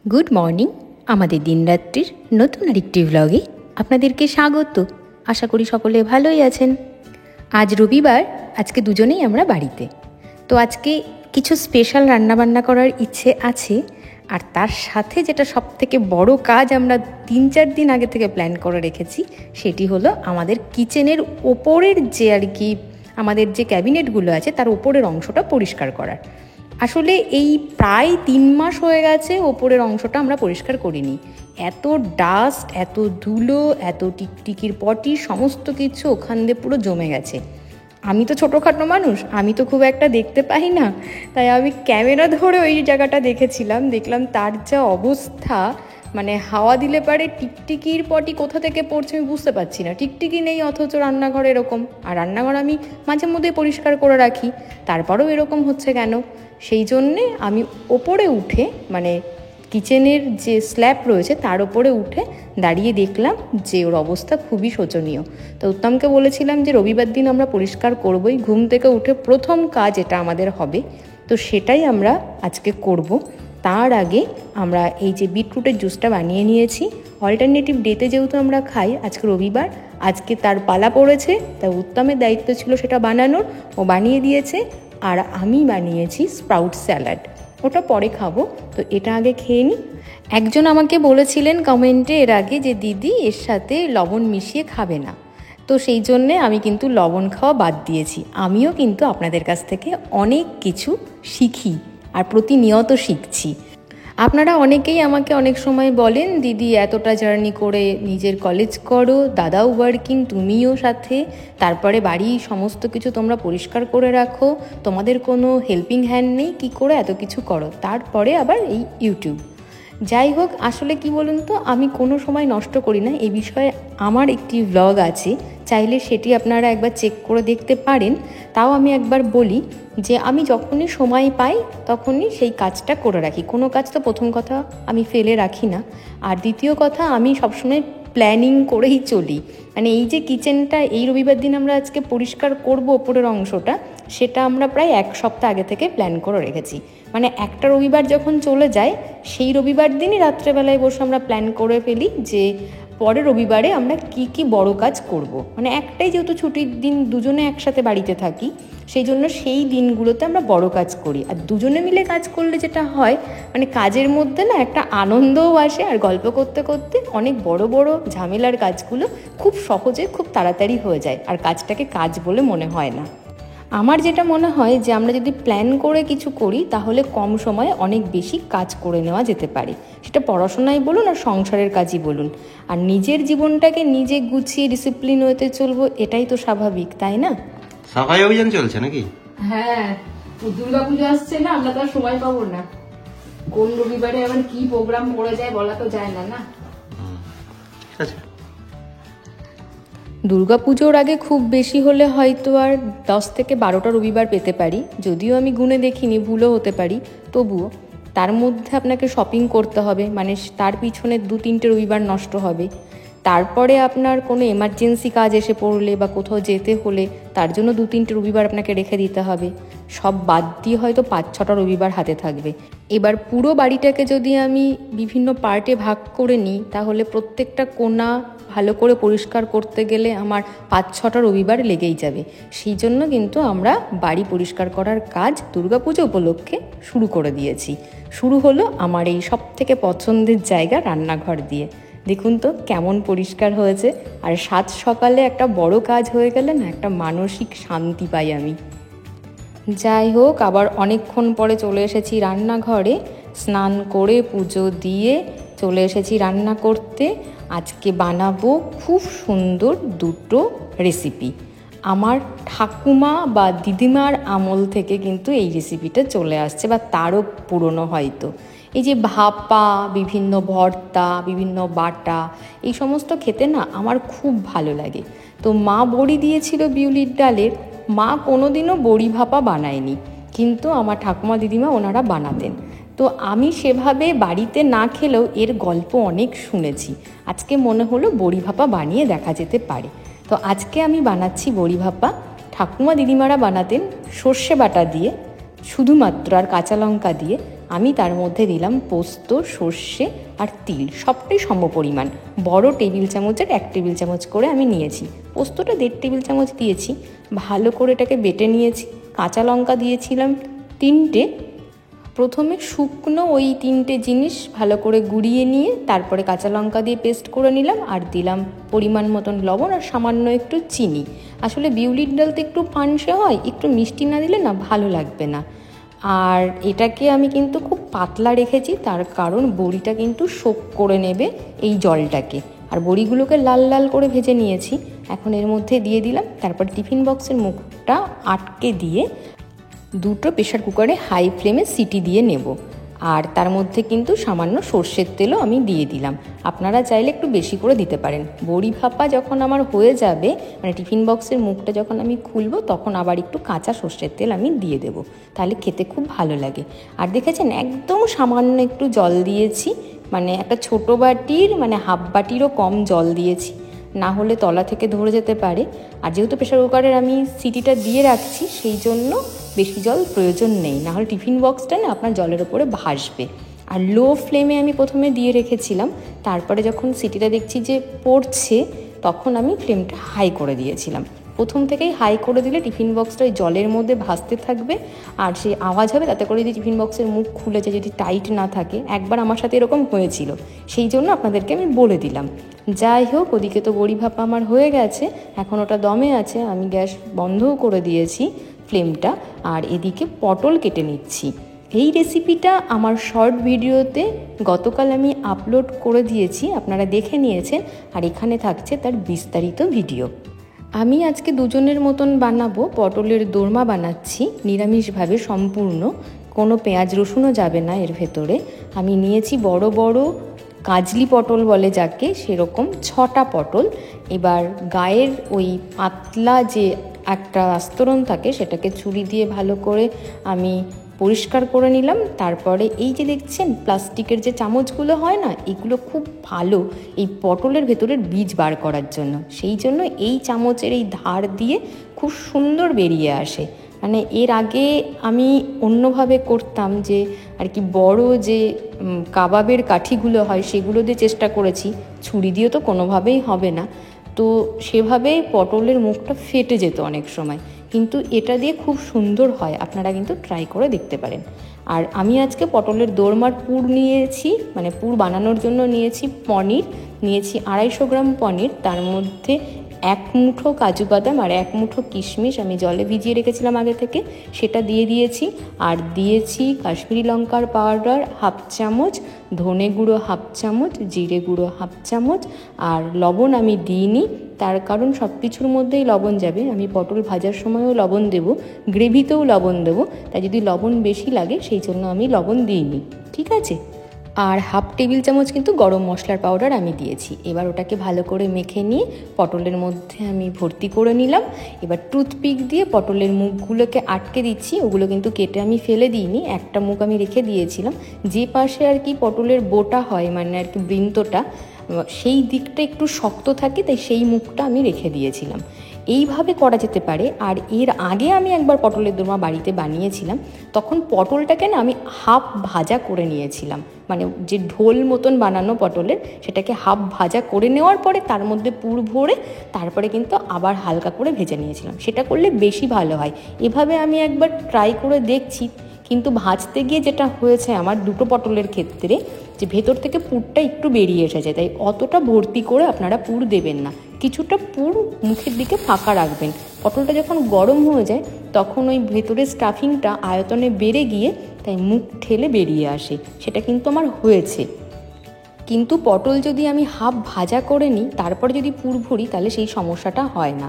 Good morning. আমাদের দিনরাত্রির নতুন আরেকটি ব্লগে আপনাদেরকে স্বাগত। আশা করি সকলে ভালোই আছেন। আজ রবিবার, আজকে দুজনেই আমরা বাড়িতে। তো আজকে কিছু স্পেশাল রান্নাবান্না করার ইচ্ছে আছে, আর তার সাথে যেটা সবথেকে বড় কাজ আমরা 3-4 দিন আগে থেকে প্ল্যান করে রেখেছি, সেটি হলো আমাদের কিচেনের ওপরের যে আমাদের যে ক্যাবিনেটগুলো আছে তার ওপরের অংশটা পরিষ্কার করার। আসলে এই প্রায় 3 মাস হয়ে গেছে ওপরের অংশটা আমরা পরিষ্কার করিনি। এত ডাস্ট, এত ধুলো, এত টিকটিকির পটি, সমস্ত কিছু ওখান দিয়ে পুরো জমে গেছে। আমি তো ছোটোখাটো মানুষ, আমি তো খুব একটা দেখতে পাই না, তাই আমি ক্যামেরা ধরে ওই জায়গাটা দেখলাম তার যা অবস্থা, মানে হাওয়া দিলে পারে টিকটিকির পটি কোথা থেকে পড়ছে আমি বুঝতে পারছি না। টিকটিকি নেই, অথচ রান্নাঘর এরকম। আর রান্নাঘর আমি মাঝে মধ্যে পরিষ্কার করে রাখি, তারপরেও এরকম হচ্ছে কেন? সেই জন্যে আমি ওপরে উঠে, মানে কিচেনের যে স্ল্যাব রয়েছে তার ওপরে উঠে দাঁড়িয়ে দেখলাম যে ওর অবস্থা খুবই শোচনীয়। তো উত্তমকে বলেছিলাম যে রবিবার দিন আমরা পরিষ্কার করবই, ঘুম থেকে উঠে প্রথম কাজ এটা আমাদের হবে। তো সেটাই আমরা আজকে করব। তার আগে আমরা এই যে বিটরুটের জুসটা বানিয়ে নিয়েছি। অল্টারনেটিভ ডেতে যেহেতু আমরা খাই, আজকে রবিবার, আজকে তার পালা পড়েছে, তাই উত্তমের দায়িত্ব ছিল সেটা বানানোর। ও বানিয়ে দিয়েছে। আর আমি বানিয়েছি স্প্রাউট স্যালাড, ওটা পরে খাবো। তো এটা আগে খেয়ে নিই। একজন আমাকে বলেছিলেন কমেন্টে এর আগে যে দিদি এর সাথে লবণ মিশিয়ে খাবে না, তো সেই জন্যে আমি কিন্তু লবণ খাওয়া বাদ দিয়েছি। আমিও কিন্তু আপনাদের কাছ থেকে অনেক কিছু শিখি আর প্রতিনিয়ত শিখছি। আপনারা অনেকেই আমাকে অনেক সময় বলেন, দিদি এতটা জার্নি করে নিজের কলেজ করো, দাদাও ওয়ার্কিং, তুমিও সাথে, তারপরে বাড়ি সমস্ত কিছু তোমরা পরিষ্কার করে রাখো, তোমাদের কোনো হেল্পিং হ্যান্ড নেই, কি করে এত কিছু করো? তারপরে আবার এই ইউটিউব। যাই হোক, আসলে কি বলুন তো, আমি কোনো সময় নষ্ট করি না। এই বিষয়ে আমার একটি ব্লগ আছে, চাইলে সেটি আপনারা একবার চেক করে দেখতে পারেন। তাও আমি একবার বলি যে আমি যখনই সময় পাই তখনই সেই কাজটা করে রাখি। কোনো কাজ তো প্রথম কথা আমি ফেলে রাখি না। আর দ্বিতীয় কথা, আমি সবসময় প্ল্যানিং করেই চলি। মানে এই যে কিচেনটা এই রবিবার দিন আমরা আজকে পরিষ্কার করব ওপরের অংশটা, সেটা আমরা প্রায় 1 সপ্তাহ আগে থেকে প্ল্যান করে রেখেছি। মানে একটা রবিবার যখন চলে যায়, সেই রবিবার দিনই রাত্রেবেলায় বসে আমরা প্ল্যান করে ফেলি যে পরের রবিবারে আমরা কি বড় কাজ করব। মানে একটাই যেহেতু ছুটির দিন, দুজনে একসাথে বাড়িতে থাকি, সেই জন্য সেই দিনগুলোতে আমরা বড় কাজ করি। আর দুজনে মিলে কাজ করলে যেটা হয়, মানে কাজের মধ্যে না একটা আনন্দও আসে, আর গল্প করতে করতে অনেক বড় বড় ঝামেলার কাজগুলো খুব সহজে, খুব তাড়াতাড়ি হয়ে যায়, আর কাজটাকে কাজ বলে মনে হয় না। আমার যেটা মনে হয় যে আমরা যদি প্ল্যান করে কিছু করি, তাহলে কম সময়ে অনেক বেশি কাজ করে নেওয়া যেতে পারে। সেটা পড়াশোনাই বলুন আর সংসারের কাজই বলুন। আর নিজের জীবনটাকে নিজে গুছিয়ে ডিসিপ্লিন হতে চলবো, এটাই তো স্বাভাবিক, তাই না? সাফাই অভিযান চলছে নাকি? হ্যাঁ, দুর্গাপুজো আসছে না, আমরা তো আর সময় পাবো না। কোন রবিবারে আবার কি প্রোগ্রাম পড়ে যায় বলা তো যায় না, না? আচ্ছা, দুর্গাপুজোর আগে খুব বেশি হলে হয়তো আর 10 থেকে 12টা রবিবার পেতে পারি। যদিও আমি গুনে দেখিনি, ভুলও হতে পারি, তবুও তার মধ্যে আপনাকে শপিং করতে হবে, মানে তার পিছনে 2-3টে রবিবার নষ্ট হবে। তারপরে আপনার কোনো এমার্জেন্সি কাজ এসে পড়লে বা কোথাও যেতে হলে তার জন্য 2-3টে রবিবার আপনাকে রেখে দিতে হবে। সব বাদ দিয়ে হয়তো 5-6টা রবিবার হাতে থাকবে। এবার পুরো বাড়িটাকে যদি আমি বিভিন্ন পার্টে ভাগ করে নিই, তাহলে প্রত্যেকটা কোণা ভালো করে পরিষ্কার করতে গেলে আমার 5-6টা রবিবার লেগেই যাবে। সেই জন্য কিন্তু আমরা বাড়ি পরিষ্কার করার কাজ দুর্গাপুজো উপলক্ষে শুরু করে দিয়েছি। শুরু হলো আমার এই সবথেকে পছন্দের জায়গা, রান্নাঘর দিয়ে। দেখুন তো কেমন পরিষ্কার হয়েছে। আর সাত সকালে একটা বড় কাজ হয়ে গেলে না, একটা মানসিক শান্তি পাই আমি। যাই হোক, আবার অনেকক্ষণ পরে চলে এসেছি রান্নাঘরে। স্নান করে পুজো দিয়ে চলে এসেছি রান্না করতে। আজকে বানাবো খুব সুন্দর 2টো রেসিপি। আমার ঠাকুমা বা দিদিমার আমল থেকে কিন্তু এই রেসিপিটা চলে আসছে, বা তারও পুরনো হয়তো। এই যে ভাপা, বিভিন্ন ভর্তা, বিভিন্ন বাটা, এই সমস্ত খেতে না আমার খুব ভালো লাগে। তো মা বড়ি দিয়েছিল বিউলির ডালের। মা কোনোদিনও বড়ি ভাপা বানায়নি, কিন্তু আমার ঠাকুমা দিদিমা ওনারা বানাতেন। তো আমি সেভাবে বাড়িতে না খেলেও এর গল্প অনেক শুনেছি। আজকে মনে হলো বড়ি ভাপা বানিয়ে দেখা যেতে পারে। তো আজকে আমি বানাচ্ছি বড়ি ভাপা। ঠাকুমা দিদিমারা বানাতেন সর্ষে বাটা দিয়ে শুধুমাত্র, আর কাঁচা লঙ্কা দিয়ে। আমি তার মধ্যে দিলাম পোস্ত, সর্ষে আর তিল, সবটাই সমপরিমাণ। বড় টেবিল চামচের 1 টেবিল চামচ করে আমি নিয়েছি। পোস্তটা 1.5 টেবিল চামচ দিয়েছি। ভালো করে এটাকে বেটে নিয়েছি। কাঁচা লঙ্কা দিয়েছিলাম 3টে। প্রথমে শুকনো ওই 3টে জিনিস ভালো করে গুঁড়িয়ে নিয়ে তারপরে কাঁচা লঙ্কা দিয়ে পেস্ট করে নিলাম, আর দিলাম পরিমাণ মতন লবণ আর সামান্য একটু চিনি। আসলে বিউলির ডাল তো একটু পানসে হয়, একটু মিষ্টি না দিলে না ভালো লাগবে না। আর এটাকে আমি কিন্তু খুব পাতলা রেখেছি, তার কারণ বড়িটা কিন্তু সোক করে নেবে এই জলটাকে। আর বড়িগুলোকে লাল লাল করে ভেজে নিয়েছি। এখন এর মধ্যে দিয়ে দিলাম, তারপর টিফিন বক্সের মুখটা আটকে দিয়ে 2টো প্রেশার কুকারে হাই ফ্লেমে সিটি দিয়ে নেব। আর তার মধ্যে কিন্তু সামান্য সর্ষের তেলও আমি দিয়ে দিলাম। আপনারা চাইলে একটু বেশি করে দিতে পারেন। বড়ি ভাপা যখন আমার হয়ে যাবে, মানে টিফিন বক্সের মুখটা যখন আমি খুলবো, তখন আবার একটু কাঁচা সর্ষের তেল আমি দিয়ে দেবো, তাহলে খেতে খুব ভালো লাগে। আর দেখেছেন একদম সামান্য একটু জল দিয়েছি, মানে একটা ছোটো বাটির মানে হাফ বাটিরও কম জল দিয়েছি, না হলে তলা থেকে ধরে যেতে পারে। আর যেহেতু প্রেশার কুকারের আমি সিটিটা দিয়ে রাখছি, সেই জন্য বেশি জল প্রয়োজন নেই, না হলে টিফিন বক্সটা না আপনার জলের ওপরে ভাসবে। আর লো ফ্লেমে আমি প্রথমে দিয়ে রেখেছিলাম, তারপরে যখন সিটিটা দেখছি যে পড়ছে, তখন আমি ফ্লেমটা হাই করে দিয়েছিলাম। প্রথম থেকেই হাই করে দিলে টিফিন বক্সটা ওই জলের মধ্যে ভাসতে থাকবে, আর সেই আওয়াজ হবে, তাতে করে যদি টিফিন বক্সের মুখ খুলে যায়, যদি টাইট না থাকে। একবার আমার সাথে এরকম হয়েছিল, সেই জন্য আপনাদেরকে আমি বলে দিলাম। যাই হোক, ওদিকে তো বড়ি ভাপা আমার হয়ে গেছে, এখন ওটা দমে আছে। আমি গ্যাস বন্ধও করে দিয়েছি ফ্লেমটা, আর এদিকে পটল কেটে নিচ্ছি। এই রেসিপিটা আমার শর্ট ভিডিওতে গতকাল আমি আপলোড করে দিয়েছি, আপনারা দেখে নিয়েছেন। আর এখানে থাকছে তার বিস্তারিত ভিডিও। আমি আজকে দুজনের মতন বানাবো। পটলের দোরমা বানাচ্ছি নিরামিষভাবে সম্পূর্ণ, কোনো পেঁয়াজ রসুনও যাবে না এর ভেতরে। আমি নিয়েছি বড় বড় কাজলি পটল বলে যাকে, সেরকম 6টা পটল। এবার গায়ের ওই পাতলা যে একটা আস্তরণ থাকে, সেটাকে ছুরি দিয়ে ভালো করে আমি পরিষ্কার করে নিলাম। তারপরে এই যে দেখছেন প্লাস্টিকের যে চামচগুলো হয় না, এগুলো খুব ভালো এই পটলের ভেতরের বীজ বার করার জন্য। সেই জন্য এই চামচের এই ধার দিয়ে খুব সুন্দর বেরিয়ে আসে। মানে এর আগে আমি অন্যভাবে করতাম, যে আর কি বড় যে কাবাবের কাঠিগুলো হয় সেগুলো দিয়ে চেষ্টা করেছি, ছুরি দিয়ে তো কোনোভাবেই হবে না। তো সেভাবে পটলের মুখটা ফেটে যেত অনেক সময়, কিন্তু এটা দিয়ে খুব সুন্দর হয়। আপনারা কিন্তু ট্রাই করে দেখতে পারেন। আর আমি আজকে পটলের দোরমার পুর নিয়েছি, মানে পুর বানানোর জন্য নিয়েছি পনির, নিয়েছি 250 গ্রাম পনির। তার মধ্যে 1 মুঠো কাজু বাদাম আর 1 মুঠো কিশমিশ আমি জলে ভিজিয়ে রেখেছিলাম আগে থেকে, সেটা দিয়ে দিয়েছি। আর দিয়েছি কাশ্মীরি লঙ্কার পাউডার 1/2 চামচ, ধনে গুঁড়ো 1/2 চামচ, জিরে গুঁড়ো 1/2 চামচ। আর লবণ আমি দিইনি, তার কারণ সব কিছুর মধ্যেই লবণ যাবে। আমি পটল ভাজার সময়ও লবণ দেবো, গ্রেভিতেও লবণ দেবো, তাই যদি লবণ বেশি লাগে সেই জন্য আমি লবণ দিইনি, ঠিক আছে। আর 1/2 টেবিল চামচ কিন্তু গরম মশলার পাউডার আমি দিয়েছি। এবার ওটাকে ভালো করে মেখে নিয়ে পটলের মধ্যে আমি ভর্তি করে নিলাম। এবার টুথপিক দিয়ে পটলের মুখগুলোকে আটকে দিচ্ছি। ওগুলো কিন্তু কেটে আমি ফেলে দিইনি, একটা মুখ আমি রেখে দিয়েছিলাম। যে পাশে আর কি পটলের বোটা হয়, মানে আর কি বৃন্তটা, সেই দিকটা একটু শক্ত থাকে, তাই সেই মুখটা আমি রেখে দিয়েছিলাম। এইভাবে করা যেতে পারে। আর এর আগে আমি একবার পটলের দোরমা বাড়িতে বানিয়েছিলাম, তখন পটলটাকে না আমি হাফ ভাজা করে নিয়েছিলাম, মানে যে ঢোল মতন বানানো পটলের, সেটাকে হাফ ভাজা করে নেওয়ার পরে তার মধ্যে পুর ভরে তারপরে কিন্তু আবার হালকা করে ভেজে নিয়েছিলাম। সেটা করলে বেশি ভালো হয়। এভাবে আমি একবার ট্রাই করে দেখছি, কিন্তু ভাজতে গিয়ে যেটা হয়েছে আমার 2টো পটলের ক্ষেত্রে, যে ভেতর থেকে পুরটা একটু বেরিয়ে এসেছে, তাই অতটা ভর্তি করে আপনারা পুর দেবেন না, কিছুটা পুর মুখের দিকে ফাঁকা রাখবেন। পটলটা যখন গরম হয়ে যায় তখন ওই ভেতরের স্টাফিংটা আয়তনে বেড়ে গিয়ে তাই মুখ ঠেলে বেরিয়ে আসে। সেটা কিন্তু আমার হয়েছে। কিন্তু পটল যদি আমি হাফ ভাজা করে নিই তারপরে যদি পুর ভরি, তাহলে সেই সমস্যাটা হয় না।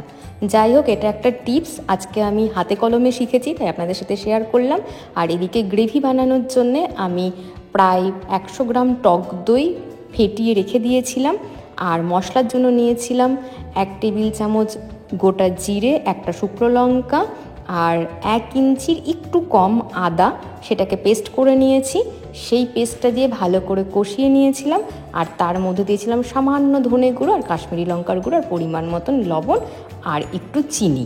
যাই হোক, এটা একটা টিপস আজকে আমি হাতে কলমে শিখেছি, তাই আপনাদের সাথে শেয়ার করলাম। আর এদিকে গ্রেভি বানানোর জন্যে আমি প্রায় 100 গ্রাম টক দই ফেটিয়ে রেখে দিয়েছিলাম। আর মশলার জন্য নিয়েছিলাম 1 টেবিল চামচ গোটা জিরে, একটা শুকনো লঙ্কা, আর 1 ইঞ্চির একটু কম আদা, সেটাকে পেস্ট করে নিয়েছি। সেই পেস্টটা দিয়ে ভালো করে কষিয়ে নিয়েছিলাম। আর তার মধ্যে দিয়েছিলাম সামান্য ধনে গুঁড়ো আর কাশ্মীরি লঙ্কার গুঁড়ো আর পরিমাণ মতন লবণ আর একটু চিনি।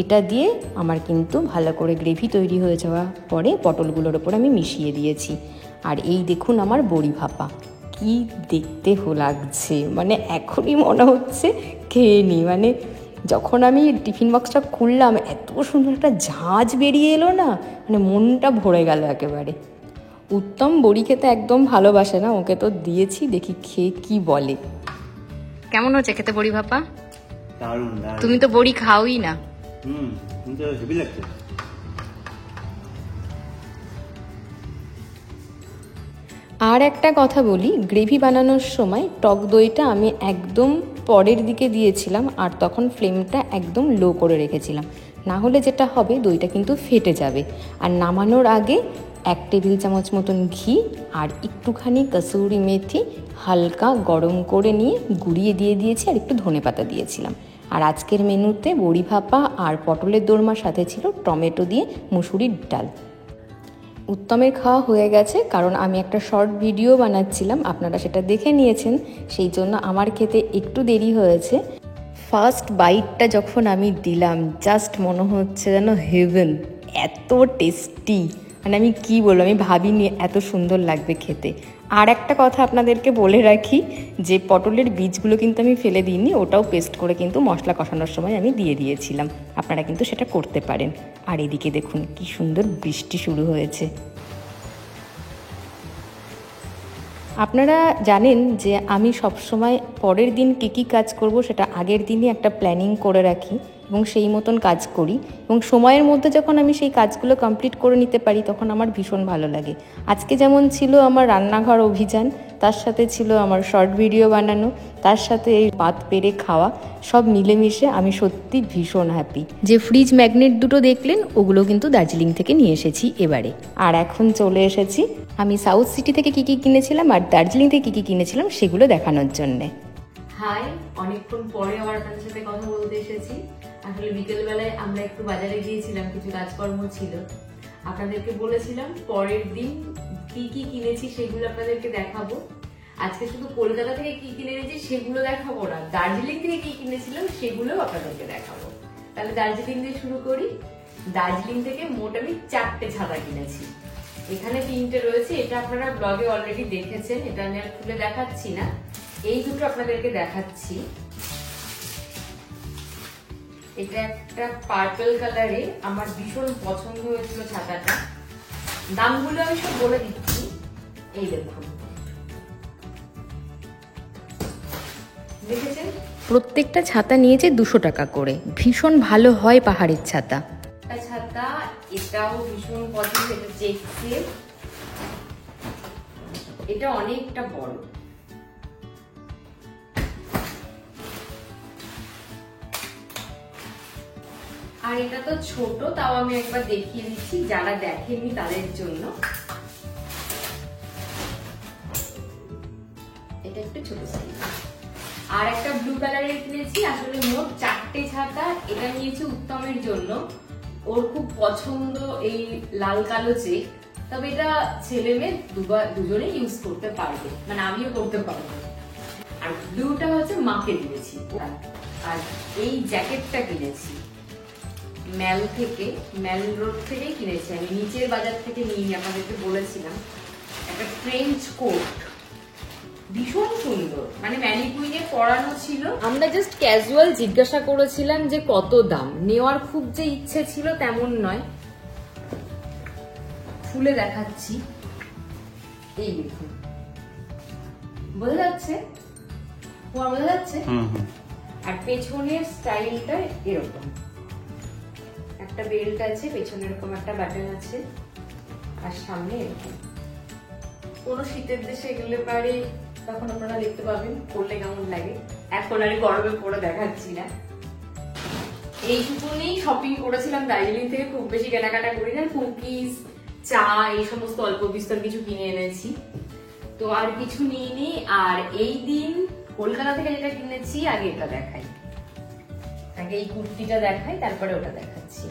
এটা দিয়ে আমার কিন্তু ভালো করে গ্রেভি তৈরি হয়ে যাওয়া পরে পটলগুলোর ওপর আমি মিশিয়ে দিয়েছি। আর এই দেখুন আমার বড়ি ভাপা, কি দেখতে লাগছে, মানে এখনই মনে হচ্ছে খেয়ে নিই। মানে যখন আমি টিফিন বক্সটা খুললাম এত সুন্দর একটা ঝাঁঝ বেরিয়ে এলো না, মানে মনটা ভরে গেল একেবারে। উত্তম বড়ি খেতে একদম ভালোবাসে না, ওকে তো দিয়েছি, দেখি খেয়ে কি বলে। কেমন হচ্ছে খেতে বড়ি ভাপা? দারুণ। তুমি তো বড়ি খাওই না। কিন্তু হেভি লাগছে। আর একটা কথা বলি, গ্রেভি বানানোর সময় টক দইটা আমি একদম পরের দিকে দিয়েছিলাম, আর তখন ফ্লেমটা একদম লো করে রেখেছিলাম, না হলে যেটা হবে দইটা কিন্তু ফেটে যাবে। আর নামানোর আগে 1 টেবিল চামচ মতন ঘি আর একটুখানি কসুরি মেথি হালকা গরম করে নিয়ে গুঁড়িয়ে দিয়ে দিয়েছি, আর একটু ধনেপাতা দিয়েছিলাম। আর আজকের মেনুতে বড়ি ভাপা আর পটলের দোরমার সাথে ছিল টমেটো দিয়ে মুসুরির ডাল। উত্তমের খাওয়া হয়ে গেছে, কারণ আমি একটা শর্ট ভিডিও বানাচ্ছিলাম, আপনারা সেটা দেখে নিয়েছেন, সেই জন্য আমার খেতে একটু দেরি হয়েছে। ফার্স্ট বাইটটা যখন আমি দিলাম জাস্ট মনে হচ্ছে যেন হেভেন, এত টেস্টি, মানে আমি কি বলবো, আমি ভাবিনি এত সুন্দর লাগবে খেতে। আর একটা কথা আপনাদেরকে বলে রাখি যে পটলের বীজগুলো কিন্তু আমি ফেলে দিইনি, ওটাও পেস্ট করে কিন্তু মশলা কষানোর সময় আমি দিয়ে দিয়েছিলাম, আপনারা কিন্তু সেটা করতে পারেন। আর এদিকে দেখুন কি সুন্দর বৃষ্টি শুরু হয়েছে। আপনারা জানেন যে আমি সবসময় পরের দিন কী কাজ করব সেটা আগের দিনই একটা প্ল্যানিং করে রাখি এবং সেই মতন কাজ করি, এবং সময়ের মধ্যে যখন আমি সেই কাজগুলো কমপ্লিট করে নিতে পারি তখন আমার ভীষণ ভালো লাগে। আজকে যেমন ছিল আমার রান্নাঘর অভিযান, তার সাথে ছিল আমার শর্ট ভিডিও বানানো, তার সাথে এই পাত পেরে খাওয়া, সব মিলেমিশে আমি সত্যি ভীষণ হ্যাপি। যে ফ্রিজ ম্যাগনেট দুটো দেখলেন ওগুলো কিন্তু দার্জিলিং থেকে নিয়ে এসেছি এবারে। আর এখন চলে এসেছি আমি সাউথ সিটি থেকে কী কিনেছিলাম আর দার্জিলিং থেকে কী কিনেছিলাম সেগুলো দেখানোর জন্যে। হাই, অনেকক্ষণ পরে আবার আপনাদের সাথে কথা বলতে এসেছি। আসলে বিকেলবেলায় আমরা একটু বাজারে গিয়েছিলাম, কিছু কাজকর্ম ছিল। আপনাদেরকে বলেছিলাম পরের দিন কি কিনেছি সেগুলো আপনাদেরকে দেখাবো। আজকে শুধু কলকাতা থেকে কি কিনে এনেছি সেগুলো দেখাবো না, দার্জিলিং থেকে কি কিনেছিলাম সেগুলো আপনাদেরকে দেখাবো। তাহলে দার্জিলিং দিয়ে শুরু করি। দার্জিলিং থেকে মোট আমি 4টে ছাতা কিনেছি। এখানে 3টে রয়েছে, এটা আপনারা ব্লগে অলরেডি দেখেছেন, এটা আমি আর খুলে দেখাচ্ছি না। এই দুটো আপনাদেরকে দেখাচ্ছি। এটা একটা পার্পল কালারে, আমার ভীষণ পছন্দ হয়েছিল ছাতাটা। দামগুলো আমি সব বলে দিচ্ছি, এই দেখুন, দেখেছেন প্রত্যেকটা ছাতা নিয়েছে 200 টাকা করে, ভীষণ ভালো হয় পাহাড়ের ছাতা। ছাতা এটাও ভীষণ পছন্দ, এটা চেকসের, এটা অনেকটা বড়। আর এটা তো ছোট, তাও আমি একবার দেখিয়ে দিচ্ছি যারা দেখেননি তাদের জন্য। এটা একটু ছোট সাইজ। আর একটা ব্লু কালারের কিনেছি। আসলে মোট 4টে ছাতা। এটা নিয়েছি উত্তমের জন্য, ওর খুব পছন্দ এই লাল কালো চেক। তবে এটা ছেলে মেয়ে দুজনে ইউজ করতে পারবে, মানে আমিও করতে পারবো। আর ব্লুটা হচ্ছে মাকে দিয়েছি। আর এই জ্যাকেটটা কিনেছি ম্যাল রোড থেকে কিনেছি আমি, নিচের বাজার থেকে নিয়ে আপনাদেরকে বলেছিলাম। একটা ফ্রেঞ্চ কোট, ভীষণ সুন্দর, মানে ম্যানিকুইনে পরানো ছিল। আমরা জাস্ট ক্যাজুয়াল জিজ্ঞাসা করেছিলাম যে কত দাম, নেওয়ার খুব যে ইচ্ছে ছিল তেমন নয়। খুলে দেখাচ্ছি, এই দেখুন, বোঝা যাচ্ছে? বোঝা যাচ্ছে? আর পেছনের স্টাইলটা এরকম, একটা বেল্ট আছে, পেছনে এরকম একটা বাটন আছে, আর সামনে এরকম। কোনো শীতের দেশে গেলে পারে তখন আপনারা দেখতে পাবেন পরলে কেমন লাগে। এখন আর গরমে পরে দেখাচ্ছি না। এইটুকুনি শপিং করেছিলাম দার্জিলিং থেকে, খুব বেশি কেনাকাটা করি না। কুকিজ, চা, এই সমস্ত অল্প বিস্তর কিছু কিনে এনেছি, তো আর কিছু নিইনি। আর এই দিন কলকাতা থেকে যেটা কিনেছি, আগে এটা দেখাই, আগে এই কুর্তিটা দেখাই, তারপরে ওটা দেখাচ্ছি।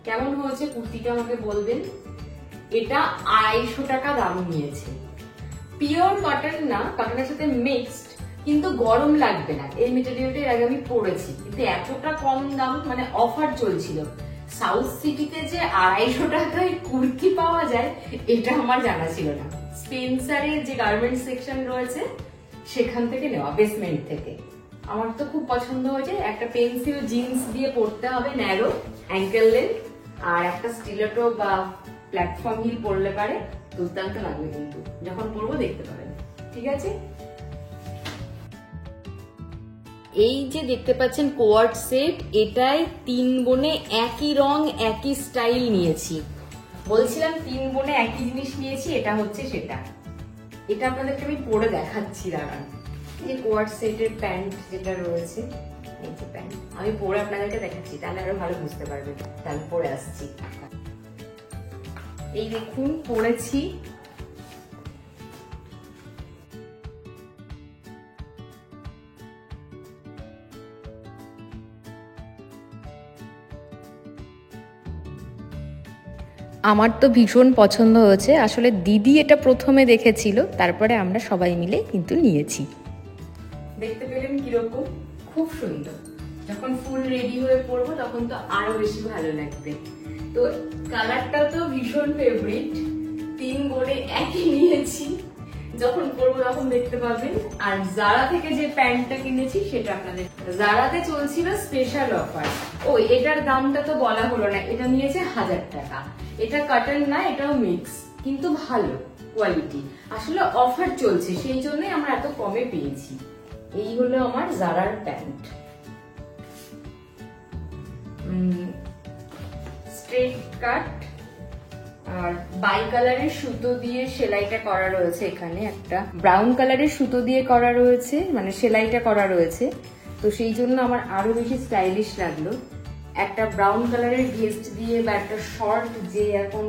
কেমন হয়েছে কুর্তিটা আমাকে বলবেন। এটা 250 টাকা দাম নিয়েছে। পিওর কটন না, কটনের সাথে মিক্সড, কিন্তু গরম লাগবে না। এই মেটেরিয়ালটা এর আগে আমি পরেছি, কিন্তু এতটা কম দাম, মানে অফার চলছিল। সাউথ সিটিতে যে 250 টাকায় কুর্তি পাওয়া যায় এটা আমার জানা ছিল না। স্পেন্সারের যে গার্মেন্টস সেকশন রয়েছে সেখান থেকে নেওয়া, বেসমেন্ট থেকে। আমার তো খুব পছন্দ হয়েছে। একটা পেন্সিল জিন্স দিয়ে পরতে হবে, ন্যারো অ্যাঙ্কেল লেন্থ, আর একটা স্টিলেটো বা প্ল্যাটফর্ম হিল পরলে পারে দুর্দান্ত লাগবে, কিন্তু যখন পরবো দেখতে পাবেন। ঠিক আছে, এই যে দেখতে পাচ্ছেন কোয়ার্ড সেট, এটাই 3 বোনে একই রং একই স্টাইল নিয়েছি। বলছিলাম 3 বোনে একই জিনিস নিয়েছি, এটা হচ্ছে সেটা। এটা আপনাদেরকে আমি পরে দেখাচ্ছি, দাঁড়ান। এই যে কোয়ার্ড সেটের প্যান্ট যেটা রয়েছে, এই যে প্যান্ট আমি পরে আপনাদেরকে দেখাচ্ছি, তাহলে আরো ভালো বুঝতে পারবেন। তাহলে পরে আসছি। এই দেখুন পরেছি। আমার তো ভীষণ পছন্দ হয়েছে। আসলে দিদি এটা প্রথমে দেখেছিল, তারপরে আমরা সবাই মিলে কিন্তু নিয়েছি। দেখতে পেলেন কিরকম, খুব সুন্দর। যখন ফুল রেডি হয়ে পড়বো তখন তো আরো বেশি ভালো লাগবে। তো কালারটা তো ভীষণ ফেভারিট, 3 বোনে একই নিয়েছি। যখন পরবো তখন দেখতে পাবেন। আর জারা থেকে যে প্যান্টটা কিনেছি সেটা আপনাদের, জারাতে চলছিল স্পেশাল অফার। ও, এটার দামটা তো বলা হলো না, এটা নিয়েছে 1000 টাকা। এটা কটন না, এটাও মিক্স, কিন্তু ভালো কোয়ালিটি। আসলে অফার চলছে, সেই জন্যই আমরা এত কমে পেয়েছি। এই হলো আমার জারার প্যান্ট, স্ট্রেট কাট, আর বাই কালারের সুতো দিয়ে সেলাইটা করা রয়েছে। এখানে একটা ব্রাউন কালারের সুতো দিয়ে করা রয়েছে, মানে সেলাইটা করা রয়েছে। তো সেই জন্য আমার আরো বেশি স্টাইলিশ লাগলো। একটা ব্রাউন কালারের ভেস্ট দিয়ে বা একটা শর্ট, যে এখন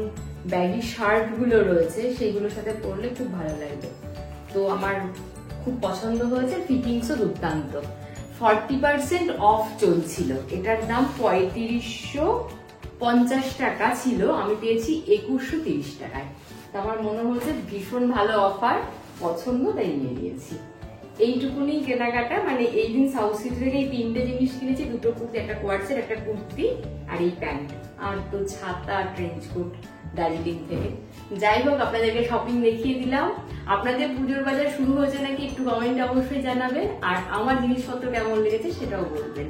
ব্যাগি শার্ট গুলো রয়েছে সেইগুলোর সাথে পরলে খুব ভালো লাগবে। তো আমার খুব পছন্দ হয়েছে, ফিটিংসও দুর্দান্ত। 40% অফ চলছিল। এটার দাম 3550 টাকা ছিল, আমি পেয়েছি 2130 টাকায়। তো আমার মনে হচ্ছে ভীষণ ভালো অফার, পছন্দ, তাই নিয়ে নিয়েছি। এইটুকুনি কেনাকাটা। মানে এই দিন সাউথ সিটি থেকে এই 3টে জিনিস কিনেছি, 2টো কুর্তি, একটা কোয়ার্ডসেট, একটা কুর্তি, আর এই প্যান্ট, আর তো ছাতা, ট্রেঞ্চ কোট দার্জিলিং থেকে। যাই হোক, আপনাদেরকে শপিং দেখিয়ে দিলাম। আপনাদের পুজোর বাজার শুরু হয়েছে নাকি একটু কমেন্টে অবশ্যই জানাবেন, আর আমার জিনিসপত্র কেমন লেগেছে সেটাও বলবেন।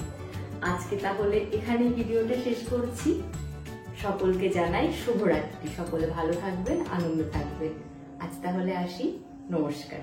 আজকে তাহলে এখানেই ভিডিওটা শেষ করছি। সকলকে জানাই শুভরাত্রি। সকলে ভালো থাকবেন, আনন্দ থাকবেন। আজ তাহলে আসি, নমস্কার।